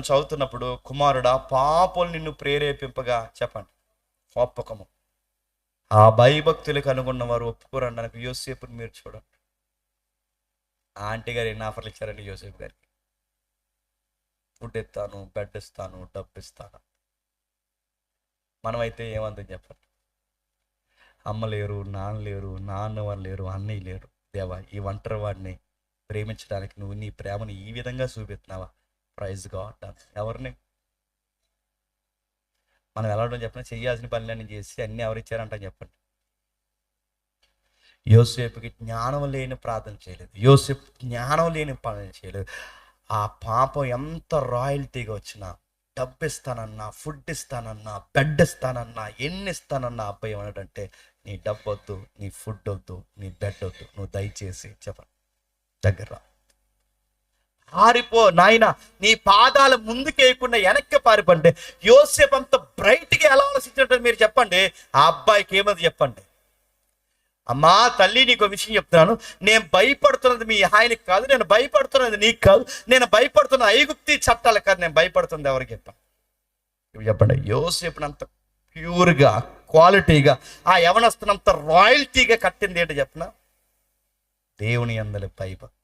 చదువుతున్నప్పుడు, కుమారుడా పాపలు నిన్ను ప్రేరేపింపగా చెప్పండి ఒప్పకము. ఆ భయభక్తులకు అనుకున్న వారు ఒప్పుకోరండి. నాకు యోసేపుని మీరు చూడండి. ఆంటీ గారు ఎన్ని ఆఫర్లు ఇచ్చారండి యోసేపు గారికి. ఫుడ్ ఇస్తాను, బెడ్ ఇస్తాను, డబ్బు ఇస్తాను. మనమైతే ఏమందని చెప్పండి. అమ్మ లేరు, నాన్న లేరు, నాన్న వాళ్ళు లేరు, అన్నయ్య లేరు. దేవా, ఈ ఒంటరి వాడిని ప్రేమించడానికి నువ్వు నీ ప్రేమను ఈ విధంగా చూపెట్టినావా? Praise God. ఎవరిని మనం ఎలా ఉండడం చెప్పండి. చెయ్యాల్సిన పనులన్నీ చేసి అన్నీ ఎవరిచ్చారంట చెప్పండి. యోసేపుకి జ్ఞానం లేని ప్రార్థన చేయలేదు. యోసేపు జ్ఞానం లేని పని చేయలేదు. ఆ పాపం ఎంత రాయల్టీగా వచ్చినా, డబ్బు ఇస్తానన్నా, ఫుడ్ ఇస్తానన్నా, బెడ్ ఇస్తానన్నా, ఎన్ని ఇస్తానన్నా అబ్బాయి ఏమన్నాడంటే, నీ డబ్బు వద్దు, నీ ఫుడ్ వద్దు, నీ బెడ్ వద్దు, నువ్వు దయచేసి చెప్పండి దగ్గర రా. పారిపో నాయన, నీ పాదాలు ముందుకేయకుండా వెనక్కి పారిపోండి. యోసేపు అంత బ్రైట్గా ఎలా ఆలోచించినట్టు మీరు చెప్పండి. ఆ అబ్బాయికి ఏమది చెప్పండి. అమ్మా తల్లి, నీకు విషయం చెప్తున్నాను. నేను భయపడుతున్నది మీ ఆయనకి కాదు, నేను భయపడుతున్నది నీకు కాదు, నేను భయపడుతున్న ఐగుప్తి చట్టాలకు కాదు, నేను భయపడుతుంది ఎవరికి చెప్పాను. ఇవి చెప్పండి. యోసేపునంత ప్యూర్గా, క్వాలిటీగా, ఆ యవనస్తునంత రాయల్టీగా కట్టింది ఏంటి చెప్పిన? దేవుని యందలి భయభక్తి.